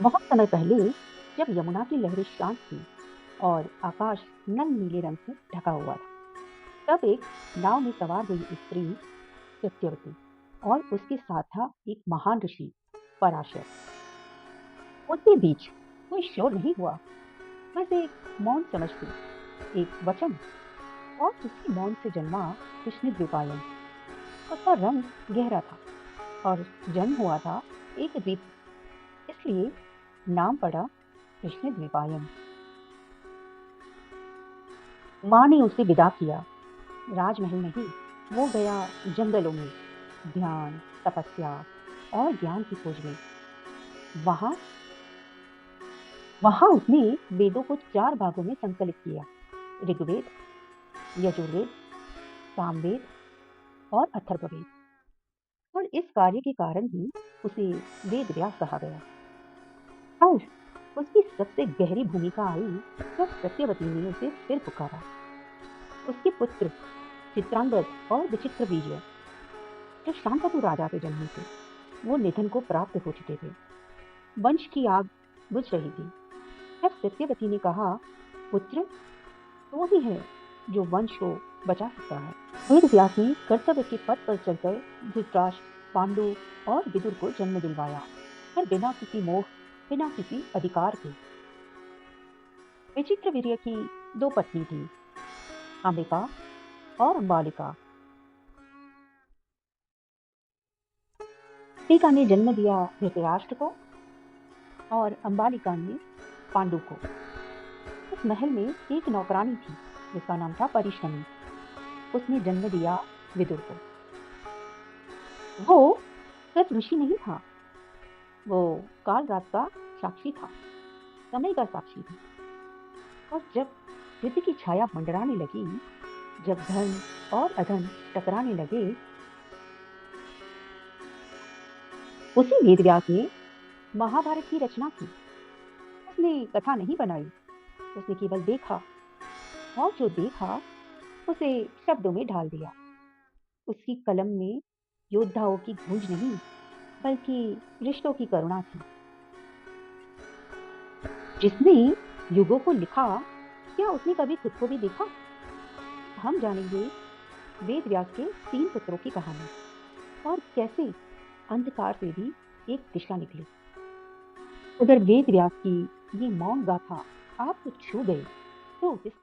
बहुत समय पहले जब यमुना की लहरें शांत थी और आकाश नम नीले रंग से ढका हुआ था, तब एक नाव में सवार हुई स्त्री सत्यवती और उसके साथ था एक महान ऋषि पराशर। उनके बीच कोई शोर नहीं हुआ, बस एक मौन समझ थी, एक वचन। और उसी मौन से जन्मा कृष्ण द्विपायन। उसका रंग गहरा था और जन्म हुआ था एक द्वीप, इसलिए नाम पड़ा कृष्ण द्विपायन। माँ ने उसे विदा किया, राजमहल नहीं, वो गया जंगलों में, ध्यान, तपस्या और ज्ञान की खोज में। वहां वहां उसने वेदों को 4 भागों में संकलित किया: ऋग्वेद, यजुर्वेद, सामवेद और अथर्ववेद। और इस कार्य के कारण ही उसे वेद व्यास कहा गया। और उसकी सबसे गहरी भूमिका आई जब सत्यवती ने उसे फिर पुकारा। उसके पुत्र चित्रांगद और विचित्र बीज, जो शांतनु राजा के जन्मे थे, वो निधन को प्राप्त हो चुके थे। वंश की आग बुझ रही थी। तब सत्यवती ने कहा, पुत्र, तू ही है जो वंश को बचा सकता है। वेद व्यास ने कर्तव्य के पथ पर चलकर धृतराष्ट्र, पांडु और विदुर को जन्म दिलवाया, पर बिना किसी मोह, बिना किसी अधिकार के। विचित्र वीर्य की 2 पत्नी थी, अंबिका और अंबालिका। अंबिका ने जन्म दिया धृतराष्ट्र को और अंबालिका ने पांडु को। उस महल में एक नौकरानी थी जिसका नाम था परिश्रमी। उसने जन्म दिया विदुर को। वो सिर्फ ऋषि नहीं था, वो काल रात का साक्षी था, समय का साक्षी था। और जब युद्ध की छाया मंडराने लगी, जब धन और अधन टकराने लगे, उसी वेदव्यास ने महाभारत की रचना की। उसने कथा नहीं बनाई, उसने केवल देखा, और जो देखा उसे शब्दों में ढाल दिया। उसकी कलम में योद्धाओं की गूंज नहीं, बल्कि रिश्तों की करुणा थी। जिसने युगों को लिखा, क्या उसने कभी खुद को भी देखा? हम जानेंगे वेद व्यास के 3 पुत्रों की कहानी, और कैसे अंधकार से भी एक दिशा निकली। अगर वेद व्यास की ये मौन गाथा आपको छू गई, तो इस